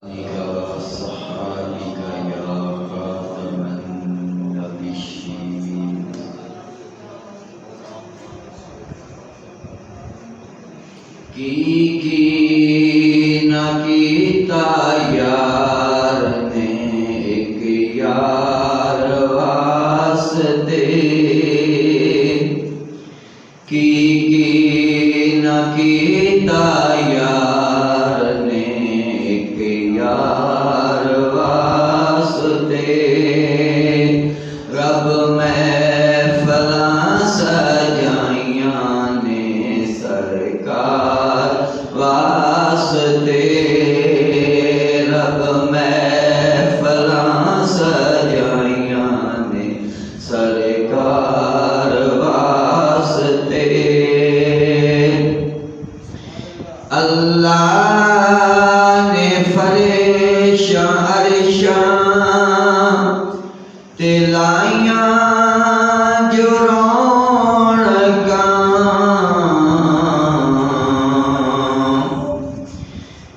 وصحابك يا خاتم النبيين کی نہ کیتا یار نے ایک یار واسطے کی نہ کیتا یار نے ایک یار واسطے رب محفلاں سجائیاں نے سرکار واسطے رب محفلاں سجائیاں نے سرکار واسطے اللہ نے فرشاں عرشاں تے لائیاں جو رونقاں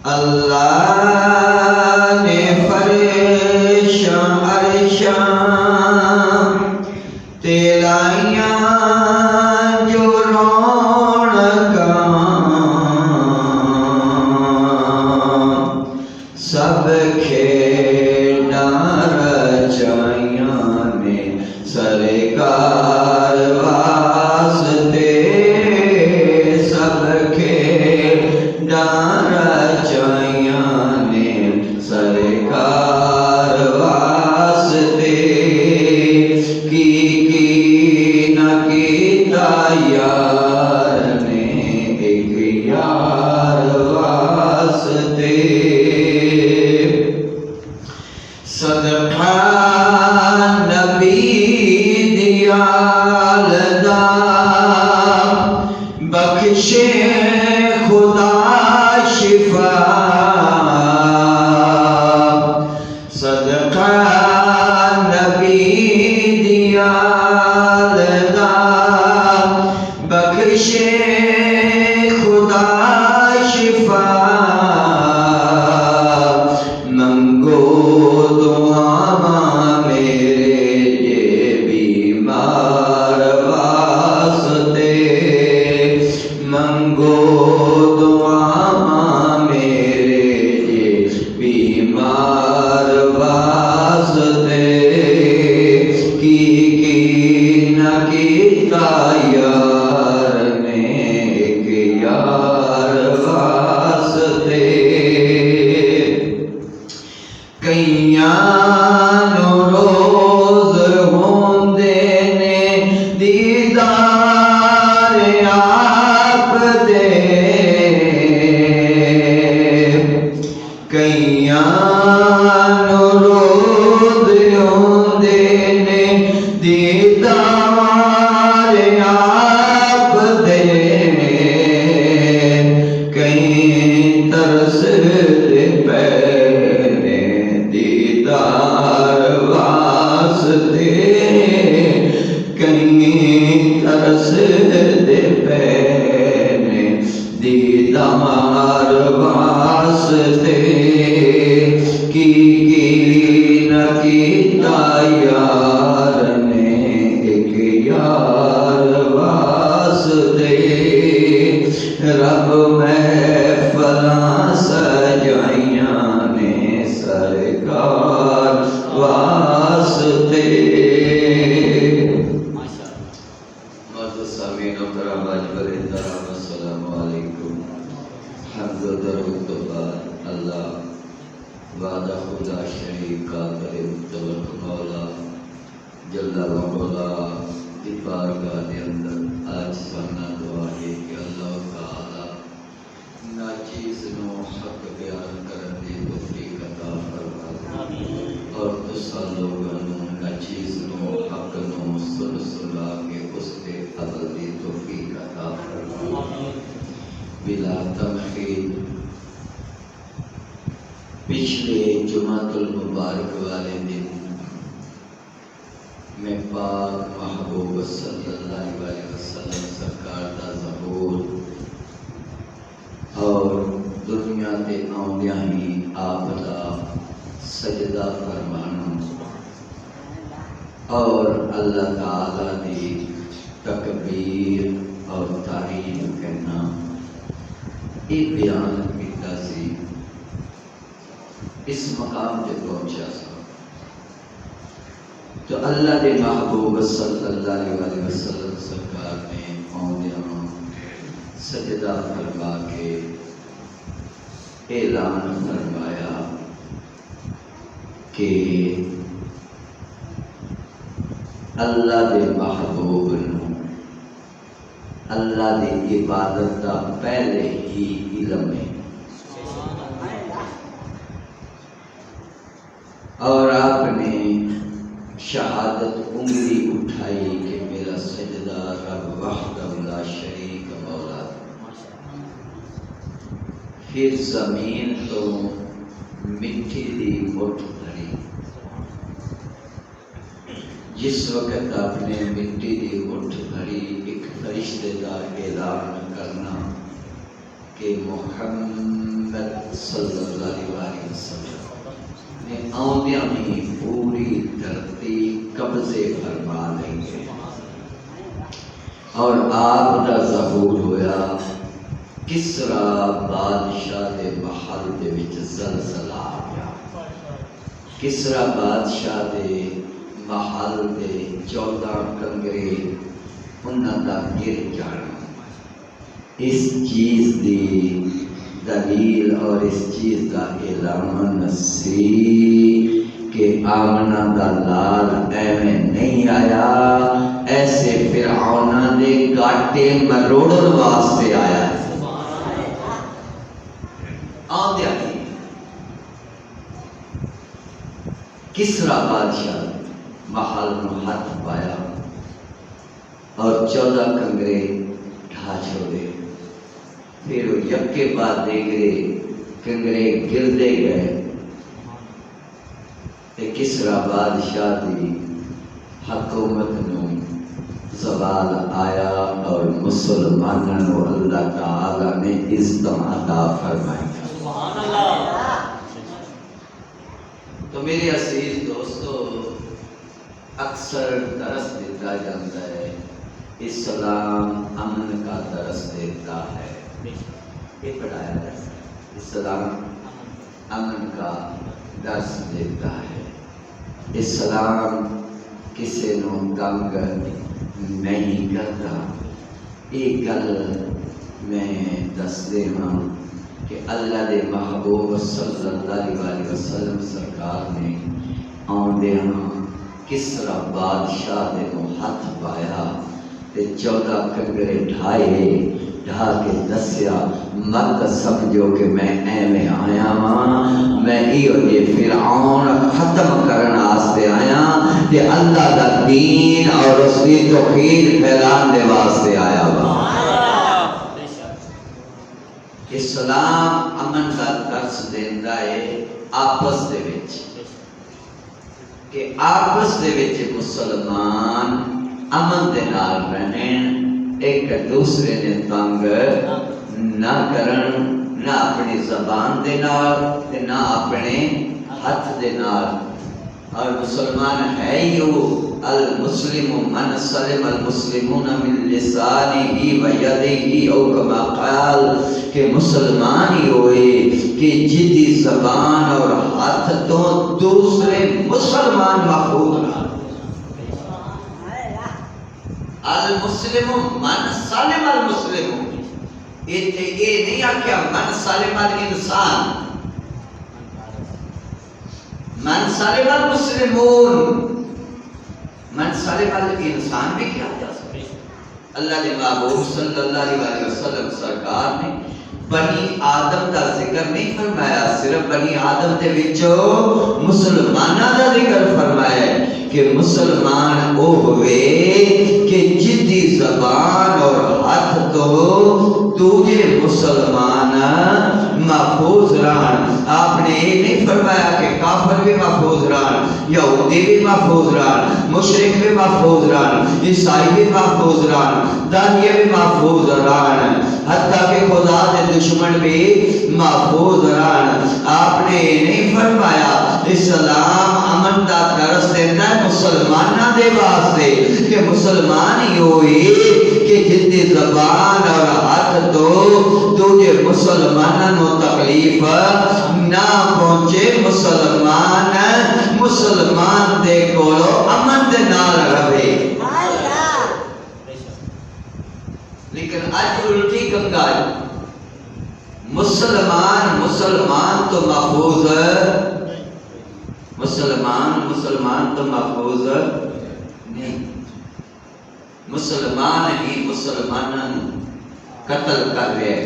اللہ نے فرشاں عرشاں تے لائیاں جو رونقاں سب کھیڑاں رچائیاں نے سرکار واسطے سب کھیڑاں رچائیاں نے سرکار واسطے کی نہ کیتا یار نے ایک یار واسطے صدقہ نبی دیال دا بخشے خدا شفا صدقہ نبی دیال دا بخشے خدا شفا منگو دعا میرے یہ بیمار واسطے منگو دعا میرے یہ بیمار واسطے کی نہ کیتا یار نے ایک یار واسطے کئیاں نو روز ہوندے نے دیدار آپ دے کئیاں نو روز ہوندے نے دیدار آپ دے کئیں ترس پہ دیدار واسطے کہیں ترس دے پینے دیدار واسطے کی نہ کیتا یار نے ایک یار واسطے رب محفلاں سجائیاں نے سرکار واسطے سامعین و کرام اجبر احترام السلام علیکم حمد و درود و بعد اللہ وعدہ خدا شریک قادر مطلق مولا جل و علا کی بارگاہ کے اندر آج سامنا دعا ہے کہ اللہ تعالی ناچیز نو حق بیان کرن دی توفیق عطا فرمائے اور تسا لوگوں ناچیز نو حق نو سلا کے اس کے عمل دی توفیق عطا فرمائے بلا تمخیر پچھلے جمعۃ المبارک والے دن میں پاک محبوب صلی اللہ علیہ وسلم سرکار دا ظہور اور دنیا تے آؤندیاں ہی آپ دا سجدہ فرمانا اور اللہ تعالیٰ دی تکبیر اور تعریف کرنا، یہ بیان کیتا سی، اس مقام تے پہنچا سا تو اللہ دے محبوب صلی اللہ علیہ وسلم سرکار نے آدھیاں سجدہ فرما کے اعلان فرمایا کہ اللہ دے محبوب نو اللہ دی عبادت کا پہلے ہی علم ہے، اور آپ نے شہادت انگلی اٹھائی کہ میرا سجدہ رب وحدہ لا شریک مولا۔ پھر زمین تو مٹی دی مٹھ دھری، جس وقت آپ نے مٹی دی مٹھ دھری ایک فرشتے دا اعلان کرنا کہ محمد صلی اللہ علیہ وسلم نے آدھیاں ہی پوری دھرتی قبضے فرما لیں گے، اور آپ دا ظہور ہویا کسرا بادشاہ دے محل دے وچ زلزلہ آ گیا۔ کسرا بادشاہ دے محل دے 14 کنگرے انہاں دا گر جانا، اس چیز دی دلیل اور اس چیز کا اعلان سی کہ آمنہ دا لال ایویں نہیں آیا، ایسے فرعونہ دے گاٹے مروڑن واسطے آیا ہے۔ آدھیا کی کسرا بادشاہ محل نو ہاتھ پایا اور 14 کنگرے ڈھا چھوڑے، پھر وہ یکے بعد دیگرے کنگرے گردے گئے تے کسرا بادشاہ دی حکومت نو زوال آیا اور مسلمانوں نو اللہ تعالی نے عزت عطا فرمائی۔ سبحان اللہ۔ تو میرے عزیز دوستو، اکثر درس دیتا جاتا ہے اسلام امن کا درس دیتا ہے، یہ پڑھایا جاتا ہے اسلام امن کا درس دیتا ہے۔ اسلام کسی نو تنگ نہیں کرتا۔ ایک گل میں دس دے ہاں کہ اللہ دے محبوب صلی اللہ علیہ وسلم سرکار نے آندے ہاں کسرا بادشاہ دے نو ہاتھ پایا تے 14 کنگرے ڈھا کے دسیا، مت سمجھو کہ میں ایویں آیا ہاں، میں یہ فرعون ختم کرنے واسطے آیا تے اللہ دا دین اور اس کی توحید پھیلان دے واسطے آیا ہاں۔ اسلام امن کا درس دیندا ہے آپس دے وچ، کہ آپس دے وچ مسلمان امن دے نال رہن، ایک دوسرے نے تنگ نہ کرن، نہ اپنی زبان دے نال تے نہ اپنے ہاتھ دے نال۔ اور مسلمان ہے ہی المسلم من سلم المسلمون من لسانه و یده، او کما قال کہ مسلمان ہی ہوئے کہ جدی زبان اور ہاتھ تو دوسرے مسلمان محفوظ رہا۔ المسلم من سلم المسلم، یہ نہیں آکھیا من سلم الانسان، من سلم المسلمون، من سلم الانسان بھی کیا جا سکتا۔ اللہ نے محبوب صلی اللہ علیہ وسلم سرکار نے بنی آدم کا ذکر نہیں فرمایا، صرف بنی آدم دے وچوں مسلمانہ دا ذکر فرمایا کہ مسلمان او ہوئے کہ جدی زبان اور ہاتھ تو دوجے مسلمان محفوظ رہن۔ آپ نے یہ نہیں فرمایا کہ کافر بھی محفوظ رہن، یہودی بھی محفوظ رہن، مشرک بھی محفوظ رہن، عیسائی بھی محفوظ رہن، دانیہ بھی محفوظ رہن، حتیٰ کہ خدا دے دشمن بھی محفوظ رہن۔ آپ نے یہ نہیں فرمایا اس اسلام امن دا درس دیتا ہے مسلمانہ دے واسطے کہ مسلمان ہی ہوئی کہ جتنی زبان اور ہاتھ تو دوجے مسلمانوں تکلیف نہ پہنچے، مسلمان دے کولو امن دے نال رہے۔ لیکن آج الٹی گنگائی، مسلمان تو محفوظ مسلمان تو محفوظ نہیں، مسلمان ہی مسلمانوں قتل کر رہے،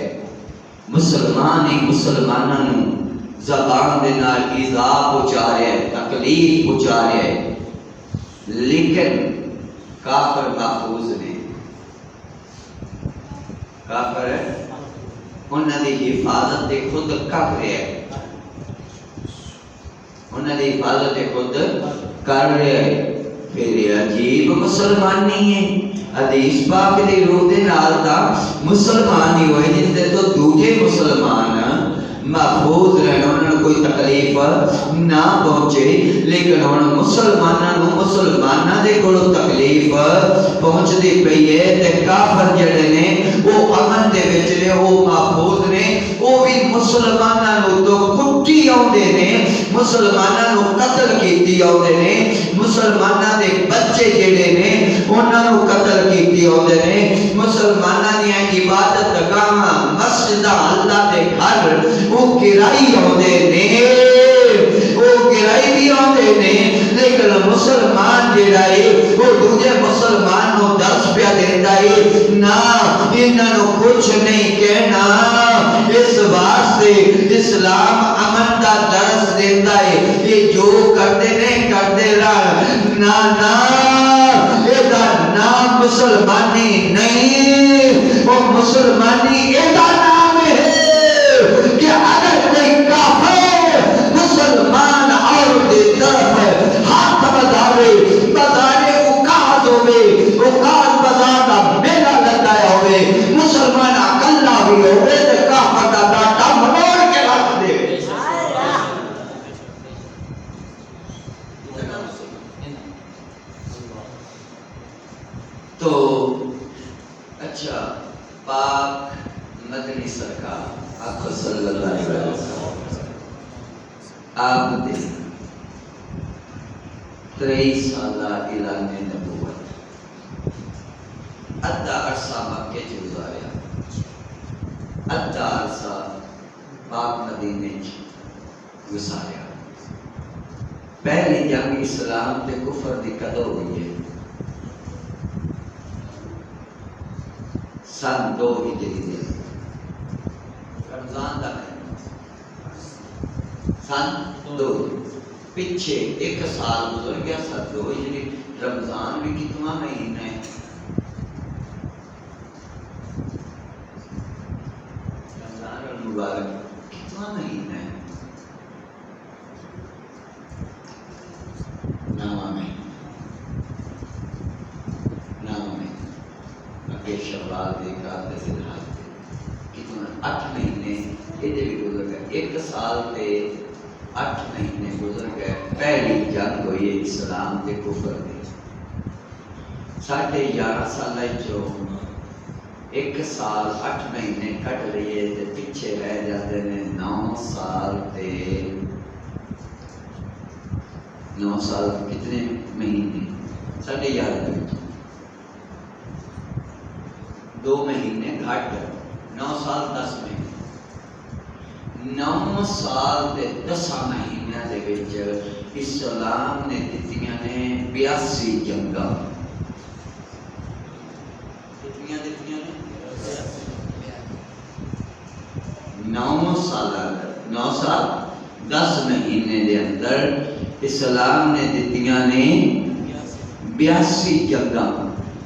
مسلمان ہی مسلمانوں زبان دے نال ایذا پہنچا رہے، تکلیف پہنچا رہے، لیکن کافر محفوظ نہیں۔ کافر انہوں نے حفاظت خود کر رہے ہیں، انہوں نے حفاظت خود کر رہے ہیں۔ پھر یہ عجیب مسلمان نہیں ہے، حدیث پاک دی روح دے نال دا مسلمان ہی ہوئے جن دے تو دوجے مسلمان محفوظ رہنا، انہوں نے کوئی تکلیف نہ پہنچے، لیکن انہوں مسلمانہ دے کولو تکلیف پہنچ دی پئی ہے تے کافر جڑے نے وہ امن دے وچ نے، وہ محفوظ نے، وہ بھی مسلمانوں تو کٹی آوندے نے، مسلمانوں قتل کیتی آوندے نے، مسلمانوں دے بچے جڑے نے انہاں نو قتل کیتی آوندے نے، مسلمانوں دی عبادت گاہ مسجد اللہ دے گھر وہ گرائی آوندے نے، وہ گرائی بھی آوندے نے، لیکن مسلمان جڑا ہے وہ دوجے مسلمان نو درس پیا دیندا ہے، نہ انہاں نو کچھ نہیں کہنا، اس واسطے اسلام امن دا درس دیندا ہے، یہ جو کرتے نہیں کرتے رہ نہ ایدہ نام مسلمانی نہیں، وہ مسلمانی ایدہ نام ہے کہ اگر کوئی کافر مسلمان اور دے طرف ہاتھ بدھاوے، بدھانے اکاز ہوئے، اکاز بدھانا میلہ لگایا ہوئے، مسلمان اکلا بھی ہوئے تو کافر دا ڈاٹا منور کے رکھ دے۔ تو اچھا پاک مدنی سرکار آقا صلی اللہ علیہ وسلم آپ دے 23 سالہ اعلان نبوت، ادھا عرصہ مکے چ گزاریا، ادھا عرصہ پاک مدینے چ گزاریا۔ پہلی جنگ اسلام تے کفر دی کدو ہوئی ہے؟ سن 2 ہجری دے رمضان دا مہینہ، سن 2 پیچھے 1 سال گزر گیا، سن 2 ہجری۔ رمضان بھی کتنا مہینہ ہے؟ رمضان المبارک کتنا مہینہ ہے؟ 9واں مہینہ، 9واں مہینہ۔ اگے شوال دے قعدے سے دھاتے کتنا 8 مہینے یہ بھی گزر گئے، 1 سال تے 8 مہینے گزر گئے۔ پہلی جنگ ہوئی اسلام تے کفر دی، 11.5 سال جو 1 سال 8 مہینے کٹ لیے تے پیچھے رہ جاتے ہیں 9 سال تے 9 سال کتنے مہینے؟ 11.5 2 مہینے گھٹ، 9 سال 10 مہینے، 9 سال تے 10 مہینے دے وچ اسلام نے دتیاں نے 82 جنگاں، کتنیاں دتیاں نے 9 سال 10 مہینے دے اندر اسلام نے دتیاں نے 82 جنگاں،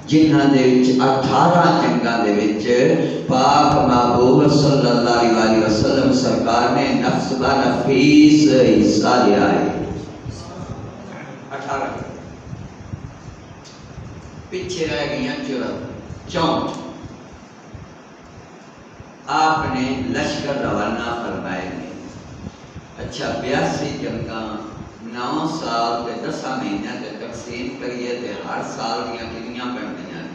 جنہاں دے وچ 18 جنگاں دے وچ پاک محبوب صلی اللہ علیہ وسلم سرکار نے نفس بنفیس حصہ لیا ہے۔ 18 پیچھے رہ گئیں 64۔ آپ نے لشکر روانہ فرمائے گے۔ اچھا 82 جنگاں 9 سال تے 10 مہینے تے تقسیم کریے تے ہر سال دیاں کنیاں بنਦੀਆਂ نے؟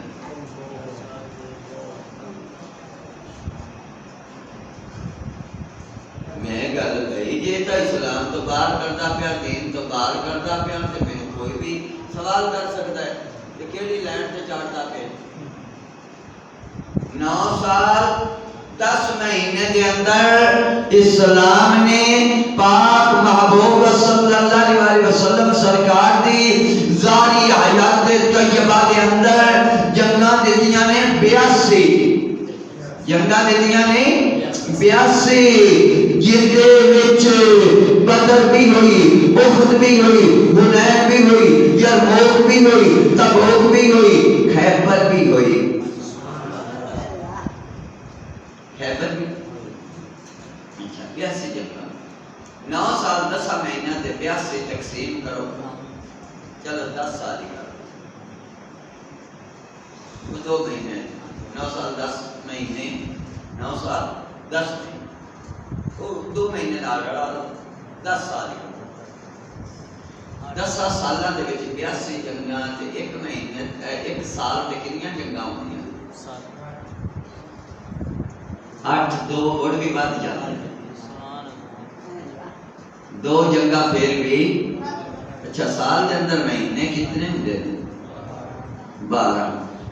میں گل کہی جی تو اسلام تو باہر کرتا پیا، دین تو باہر کرتا پیا، تے مینوں کوئی بھی سوال کر سکتا ہے کہ کیڑی لائن تے چڑھتا پیا؟ 9 سال 10 مہینے دے اندر اسلام نے پاک محبوب صلی اللہ علیہ وسلم سرکار دی ظاہری حیات طیبہ دے اندر جنگاں دتیاں نے 82 جنگاں دتیاں نے 82 جن دے وچ بدر بھی ہوئی، احد بھی ہوئی، حنین بھی ہوئی، یرموک بھی ہوئی، تبوک بھی ہوئی، خیبر بھی ہوئی۔ خیبر بھی اچھا 82 جنگاں، 9 سال 10 مہینہ تے 82 تقسیم کرو، چلو 10 سال ہی کرو، 2 مہینے 9 سال 10 مہینے 9 سال 10 مہینے 2 مہینے نال لڑا لو، 10 سال ہی کرو۔ 10 سالاں دے وچ 82 جنگاں تے 1 مہینے 1 سال تے کنیاں جنگاں ہوندیاں؟ 8 2 اور بھی بات جاتی ہے، 2 جنگاں پھر بھی اچھا سال دے اندر مہینے کتنے ہوندے نے؟ 12۔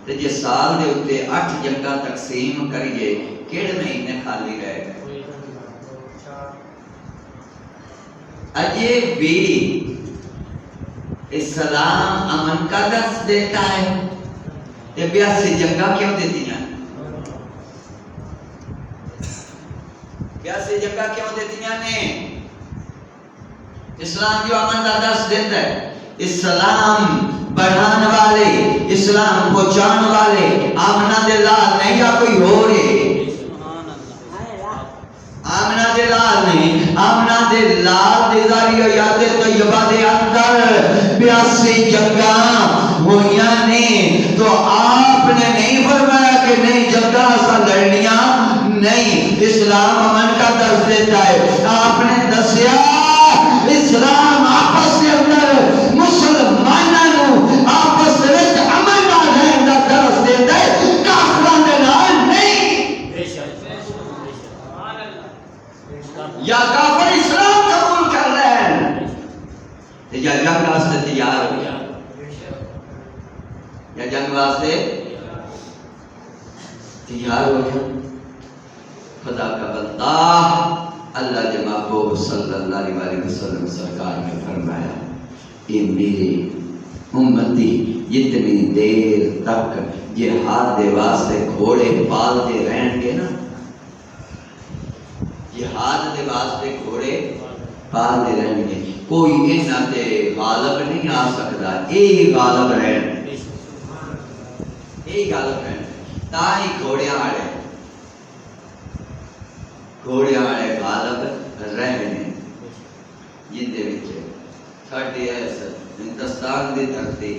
تے جے سال دے اوتے 8 جنگاں تقسیم کریے کیڑے مہینے خالی رہ گئے؟ اجے بھی اسلام امن کا درس دیتا ہے، تے 82 جنگاں کیوں دیتی ہیں؟ 82 جنگاں کیوں دیتی ہیں؟ اسلام جو امن کا درس دیتا ہے، اسلام بڑھان والے، اسلام پہنچان والے آمنہ دے لال نہیں یا کوئی ہو رہے؟ آمنہ دے لال نہیں، آمنہ دے لال دے ذریعہ یاد طیبہ دے اندر 82 جنگاں ہویاں نے، تو آپ نے نہیں فرمایا کہ نہیں جنگاں سا لڑنیاں نہیں، اسلام امن کا درس دیتا ہے۔ آپ نے دسیا اسلام آپس کے اندر مسلمانوں آپس میں امن کا رہن کا درس دیتا ہے، کافروں کے نال نہیں۔ یا کافر اسلام قبول کر رہے ہیں یا جنگ واسطے تیار ہو جائے، یا جنگ واسطے تیار ہو جائے۔ خدا کا بندہ اللہ کے محبوب صلی اللہ علیہ وسلم سرکار نے فرمایا یہ میرے امتی جتنی دیر تک جہاد دے واسطے گھوڑے پالتے رہیں گے نا، جہاد دے واسطے گھوڑے پالتے رہیں گے، کوئی انہاں تے غالب نہیں آ سکتا، یہی غالب رہن، یہی غالب رہن، تاہی گھوڑے آڑے غالب رہنے، جن دے وچ ساڈے ہندوستان دی دھرتی،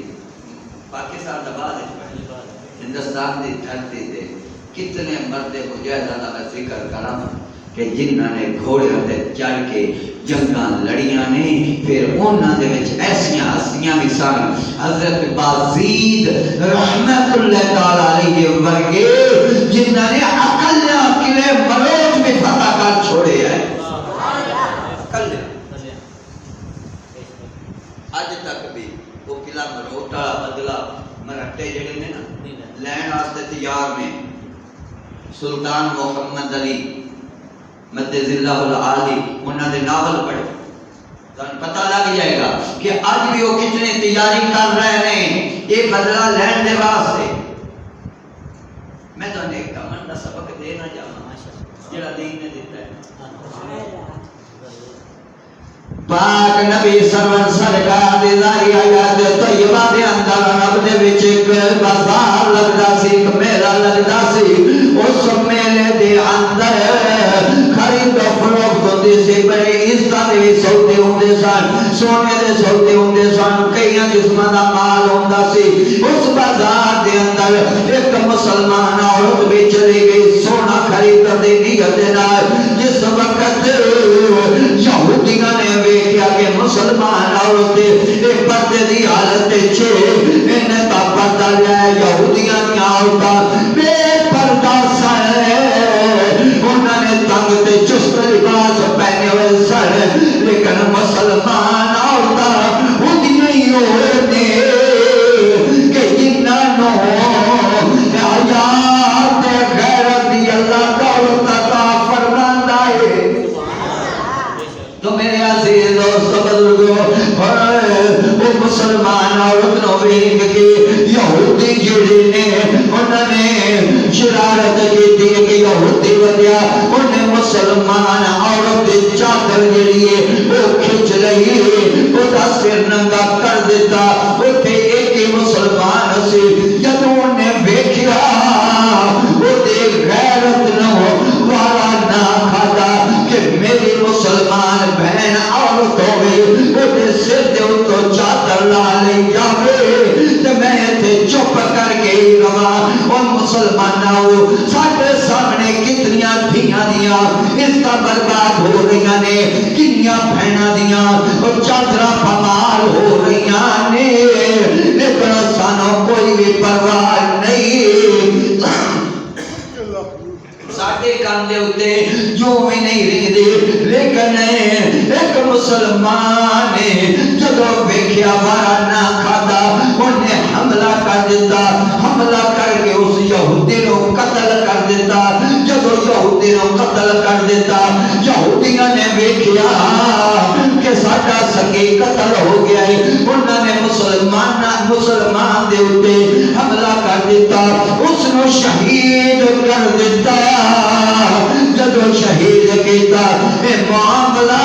پاکستان دا بعد ہندوستان دی دھرتی تے کتنے مرد مجاہداں دا میں ذکر کراں کہ جنہاں نے گھوڑیاں تے چڑھ کے جنگاں لڑیاں نے، پھر انہاں دے وچ ایسیاں ہستیاں بھی سن، حضرت بازید رحمت اللہ تعالی علیہ ورگے جنہاں نے اکلیاں قلعے مروج میں فتح کر چھوڑے ہیں، اج تک بھی وہ قلعہ مروٹا بدلا مرٹے جڑے نے نا لین واسطے تیار میں۔ سلطان محمد علی مدد اللہ العالی انہاں دے ناول پڑھے تو پتہ لگ جائے گا کہ آج بھی وہ کتنے تیاری کر رہے ہیں یہ بدلہ لین دے واسطے۔ میں تو ایک امن کا سبق دینا چاہوں جڑا دین نے دیتا ہے۔ پاک نبی سرور سرکار دے ظاہری حیات طیبہ دے اندر رب دے وچ ایک بازار لگدا سی، ایک میلہ لگدا سی، اس میلے دے اندر خرید و فروخت ہوندی سی، بڑے عزت دے سودے ہوندے سن، سونے دے سودے ہوندے سن، کئی قسماں دا مال ہوندا سی۔ اس بازار دے اندر ایک مسلمان عورت بھی چلی گئی سونا خرید دے نیت نال، جس وقت یہودیاں نے ویکھیا کہ مسلمان عورت ایک پردے دی حالت چھے انہیں تا پردہ لیا یہودیاں کی عورتاں بے پردہ سر انہوں نے تنگ تے چست لباس پہنے ہوئے سر لیکن مسلمان عورتاں ہوتی نہیں ہوتے کہ جنہوں آیات غیرت دی اللہ دولت عطا فرماندہ ہے تو میرے عزیز دوست بزرگوں وہ مسلمان عورت نو ویکھ کے یہودی جڑے نے انہوں نے شرارت کی کہ یہودی ودیا انہیں مسلمان عورت دی چادر جڑی ہے وہ کھچ رہی ہے وہ دا سر ننگا کر دیتا وہ تے ایک مسلمان سے جب انہیں ویکھیا وہ دے غیرت نو والا نہ کھاتا کہ میری مسلمان بہن عورت ہوئے وہ دے سر دے تو چادر لا لے جاوے تے میں تے چپ کر کے رہا اور مسلمانوں ساڈے سامنے کتنیاں دھیاں دیاں اس کا برباد ہو رہی نے کنیاں بہناں دیاں اور چادراں پامال ہو رہی نے لیکن سانوں کوئی بھی پرواہ نہیں ساڈے کان دے اوتے جو بھی نہیں رہندے لیکن ایک مسلمان نے جدوں ویکھیا مارا نہ کھادا انہیں حملہ کر دیتا حملہ کر کے اس یہودی نو قتل کر دیتا جدوں یہودی نو قتل کر دیتا یہودیاں نے ویکھیا کہ ساڈا سگی قتل ہو گیا ہے انہوں نے مسلمان دے اوتے حملہ کر دیتا اس نو شہید کر دیتا جدو شہید کیتا اے معاملہ